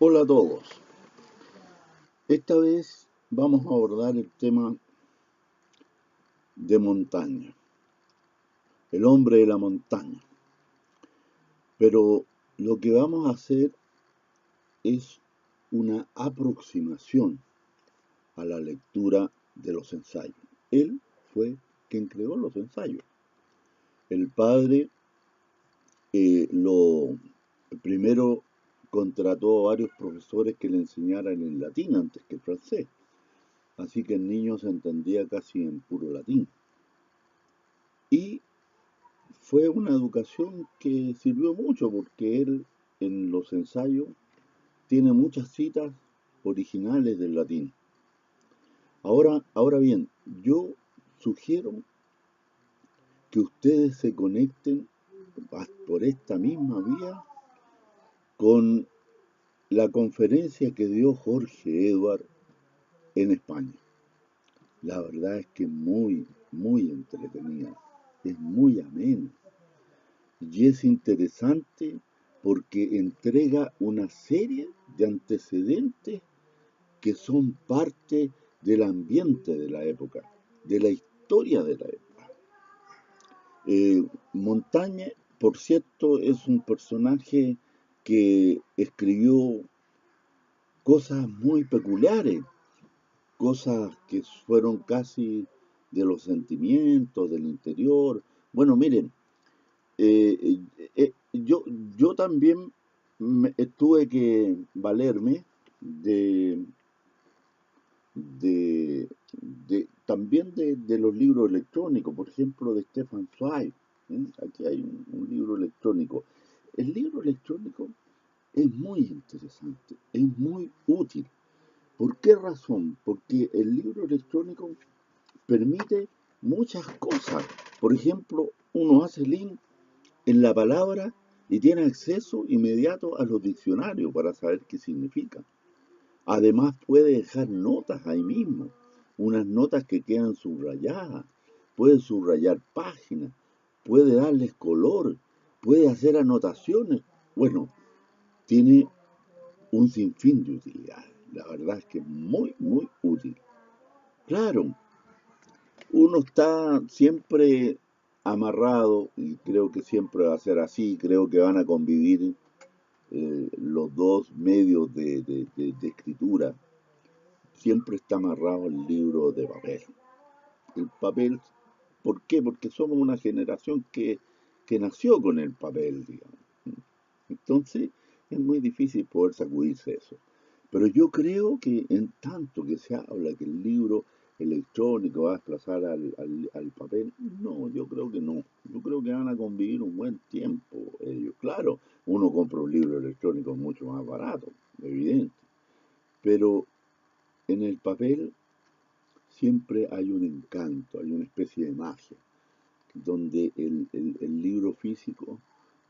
Hola a todos. Esta vez vamos a abordar el tema de montaña, el hombre de la montaña. Pero lo que vamos a hacer es una aproximación a la lectura de los ensayos. Él fue quien creó los ensayos. El padre lo primero contrató a varios profesores que le enseñaran el latín antes que el francés. Así que el niño se entendía casi en puro latín. Y fue una educación que sirvió mucho porque él en los ensayos tiene muchas citas originales del latín. Ahora bien, yo sugiero que ustedes se conecten por esta misma vía con la conferencia que dio Jorge Edward en España. La verdad es que es muy entretenida, es muy amena. Y es interesante porque entrega una serie de antecedentes que son parte del ambiente de la época, de la historia de la época. Montaigne, por cierto, es un personaje que escribió cosas muy peculiares, cosas que fueron casi de los sentimientos, del interior. Bueno, miren, eh, yo también tuve que valerme de, de, también de los libros electrónicos, por ejemplo, de Stefan Zweig. Aquí hay un libro electrónico. El libro electrónico es muy interesante, es muy útil. ¿Por qué razón? Porque el libro electrónico permite muchas cosas. Por ejemplo, uno hace link en la palabra y tiene acceso inmediato a los diccionarios para saber qué significa. Además puede dejar notas ahí mismo, unas notas que quedan subrayadas, puede subrayar páginas, puede darles color, puede hacer anotaciones. Bueno, tiene un sinfín de utilidades. La verdad es que es muy útil. Claro, uno está siempre amarrado y creo que siempre va a ser así, creo que van a convivir los dos medios de escritura. Siempre está amarrado el libro de papel. El papel, ¿por qué? Porque somos una generación que nació con el papel, digamos. Entonces es muy difícil poder sacudirse eso. Pero yo creo que en tanto que se habla que el libro electrónico va a desplazar al papel, no, yo creo que no. Yo creo que van a convivir un buen tiempo ellos. Claro, uno compra un libro electrónico mucho más barato, evidente. Pero en el papel siempre hay un encanto, hay una especie de magia, donde el libro físico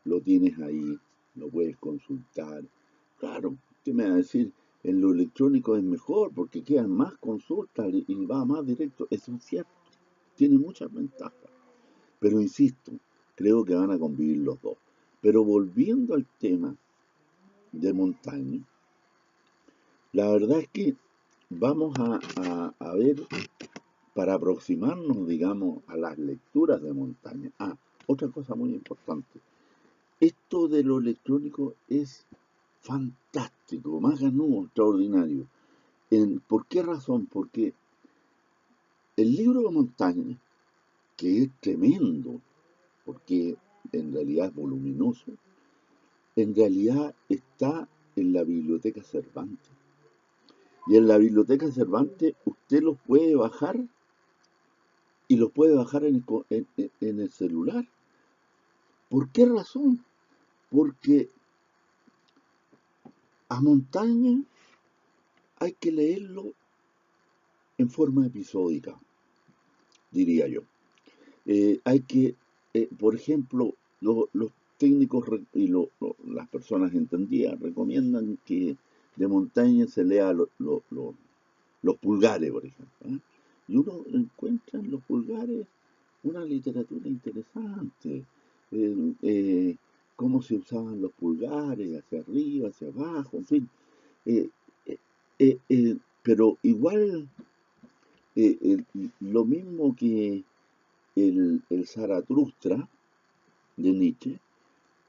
lo tienes ahí, lo puedes consultar. Claro, usted me va a decir, en lo electrónico es mejor porque quedan más consultas y va más directo. Eso es cierto, tiene muchas ventajas. Pero insisto, creo que van a convivir los dos. Pero volviendo al tema de Montaigne, la verdad es que vamos a ver, para aproximarnos, digamos, a las lecturas de Montaigne. Ah, otra cosa muy importante. Esto de lo electrónico es fantástico, más ganudo, extraordinario. ¿Por qué razón? Porque el libro de Montaigne, que es tremendo, porque en realidad es voluminoso, en realidad está en la Biblioteca Cervantes. Y en la Biblioteca Cervantes usted los puede bajar y los puede bajar en el celular. ¿Por qué razón? Porque a Montaigne hay que leerlo en forma episódica, diría yo. Hay que, por ejemplo, los técnicos y las personas entendidas recomiendan que de Montaigne se lea los pulgares, por ejemplo. Y uno encuentra en los pulgares una literatura interesante. eh, eh, Cómo se usaban los pulgares, hacia arriba, hacia abajo, en fin. Eh, eh, pero igual, lo mismo que el Zaratustra de Nietzsche,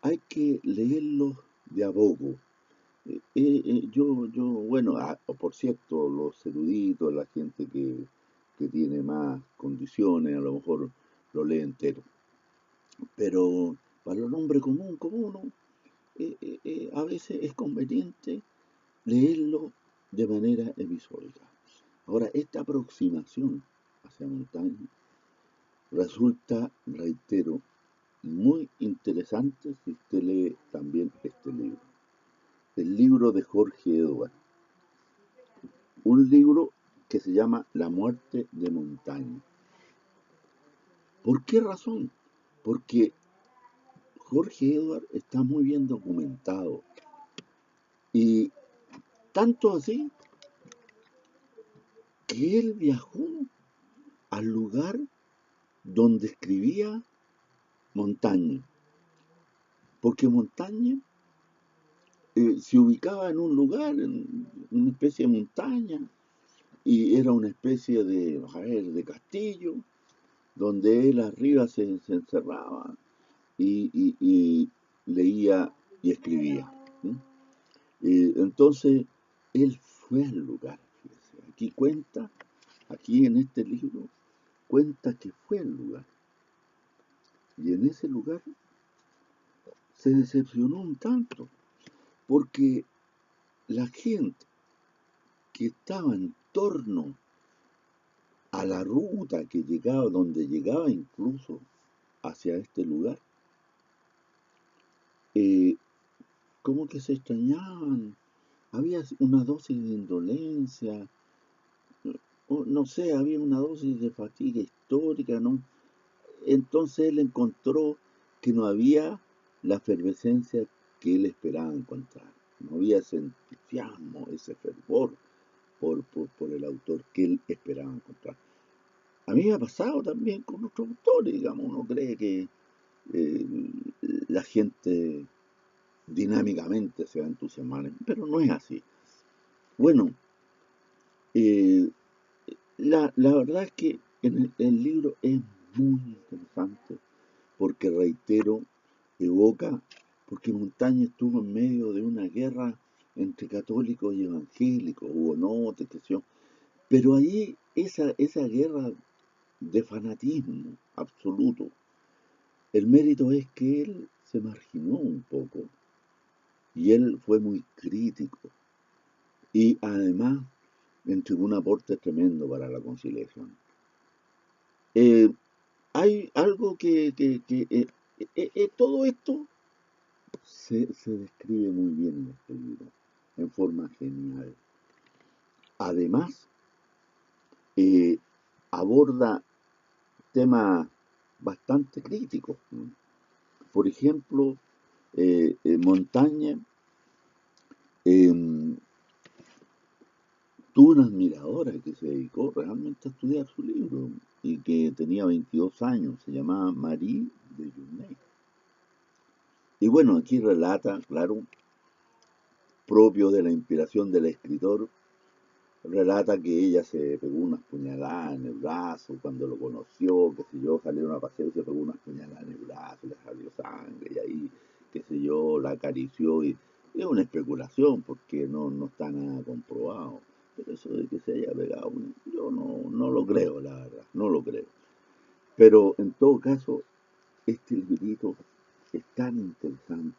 hay que leerlo de a poco. Bueno, por cierto, los eruditos, la gente que tiene más condiciones, a lo mejor lo lee entero. Pero para el hombre común, como uno, a veces es conveniente leerlo de manera episódica. Ahora, esta aproximación hacia Montaigne resulta, reitero, muy interesante si usted lee también este libro. El libro de Jorge Edwards. Un libro que se llama La muerte de Montaigne. ¿Por qué razón? Porque Jorge Edwards está muy bien documentado. Y tanto así que él viajó al lugar donde escribía Montaigne. Porque Montaigne se ubicaba en un lugar, en una especie de montaña, y era una especie de, a ver, de castillo, donde él arriba se encerraba y leía y escribía. ¿Sí? Entonces, él fue al lugar. Fíjese. Aquí cuenta, aquí en este libro, cuenta que fue al lugar. Y en ese lugar se decepcionó un tanto, porque la gente que estaba en torno a la ruta que llegaba, donde llegaba incluso hacia este lugar, eh, como que se extrañaban, había una dosis de indolencia, o no sé, había una dosis de fatiga histórica, ¿no? Entonces él encontró que no había la efervescencia que él esperaba encontrar, no había ese entusiasmo, ese fervor por el autor que él esperaba encontrar. A mí me ha pasado también con otros autores, digamos, uno cree que eh, la gente dinámicamente se va a entusiasmar, pero no es así. Bueno, eh, la verdad es que el libro es muy interesante porque, reitero, evoca, porque Montaña estuvo en medio de una guerra entre católicos y evangélicos, hubo notes, qué sé yo, pero ahí esa guerra de fanatismo absoluto, el mérito es que él se marginó un poco y él fue muy crítico y además entregó un aporte tremendo para la conciliación. Eh, Hay algo todo esto se describe muy bien en este libro, en forma genial. Además, eh, aborda temas bastante críticos. Por ejemplo, Montaigne em, tuvo una admiradora que se dedicó realmente a estudiar su libro y que tenía 22 años, se llamaba Marie de Journay. Y bueno, aquí relata, claro, propio de la inspiración del escritor, relata que ella se pegó unas puñaladas en el brazo cuando lo conoció, qué sé yo, salieron a paseo y se pegó unas puñaladas en el brazo, le salió sangre y ahí, qué sé yo, la acarició y es una especulación porque no está nada comprobado. Pero eso de que se haya pegado, yo no lo creo, la verdad, no lo creo. Pero en todo caso, este librito es tan interesante,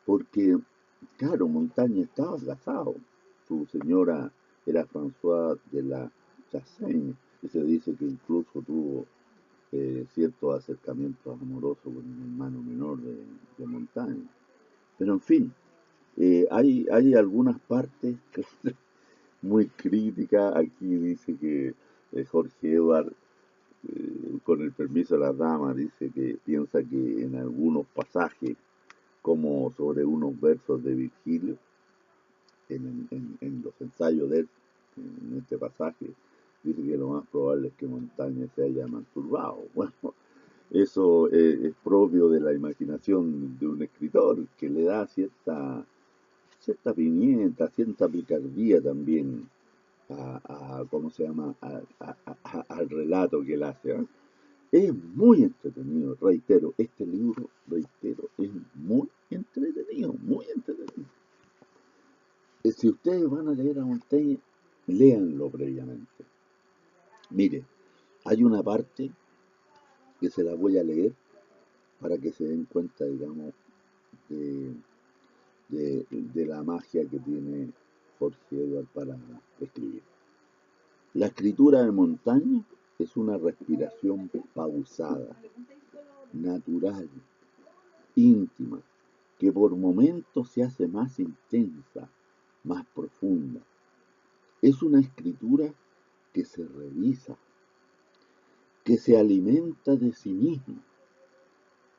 porque, claro, Montaña estaba casado. Su señora era François de la Chassagne, y se dice que incluso tuvo ciertos acercamientos amorosos con un hermano menor de Montaña. Pero en fin, hay algunas partes que son muy críticas. Aquí dice que Jorge Edward, con el permiso de las damas, dice que piensa que en algunos pasajes, como sobre unos versos de Virgilio, en los ensayos de él, en este pasaje, dice que lo más probable es que Montaña se haya masturbado. Bueno, eso es propio de la imaginación de un escritor que le da cierta cierta pimienta, cierta picardía también ¿cómo se llama? Al relato que él hace. ¿Eh? Es muy entretenido, reitero, este libro, reitero, es muy entretenido, muy entretenido. Si ustedes van a leer a Montaigne, léanlo previamente. Mire, hay una parte que se la voy a leer para que se den cuenta, digamos, de, de la magia que tiene Jorge Edward para escribir. La escritura de Montaigne es una respiración pausada, natural, íntima, que por momentos se hace más intensa, más profunda. Es una escritura que se revisa, que se alimenta de sí misma,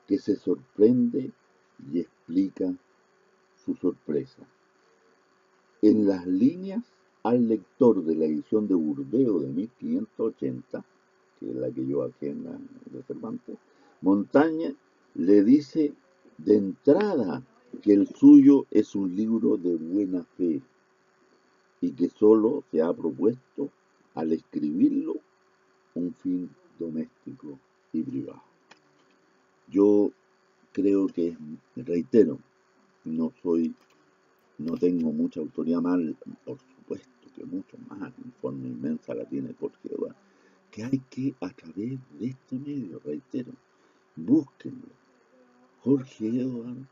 que se sorprende y explica su sorpresa. En las líneas al lector de la edición de Burdeos de 1580, que es la que yo aquí en la de Cervantes, Montaigne le dice de entrada que el suyo es un libro de buena fe y que solo se ha propuesto al escribirlo un fin doméstico y privado. Yo creo que, reitero, no soy, no tengo mucha autoridad más, por supuesto que mucho más, en forma inmensa la tiene Jorge Eduardo, que hay que a través de este medio, reitero, búsquenlo. Jorge Edward,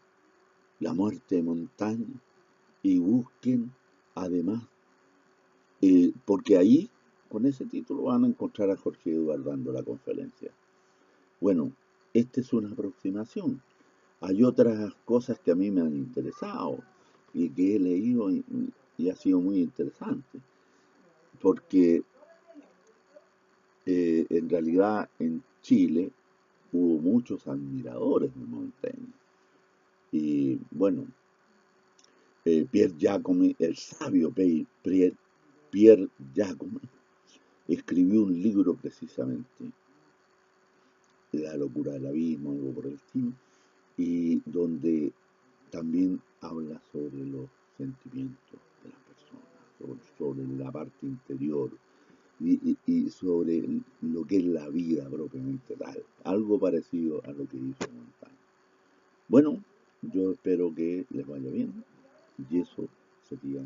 La muerte de Montaigne, y busquen además, porque ahí con ese título van a encontrar a Jorge Edward dando la conferencia. Bueno, esta es una aproximación. Hay otras cosas que a mí me han interesado y que he leído y ha sido muy interesante, porque en realidad en Chile hubo muchos admiradores de Montaigne. Y bueno, Pierre Giacomi, el sabio Pierre Giacomi, escribió un libro precisamente, La locura del abismo, algo por el estilo, y donde también habla sobre los sentimientos de las personas, sobre la parte interior y sobre lo que es la vida propiamente tal, algo parecido a lo que hizo Montaigne. Bueno, yo espero que les vaya bien y eso sería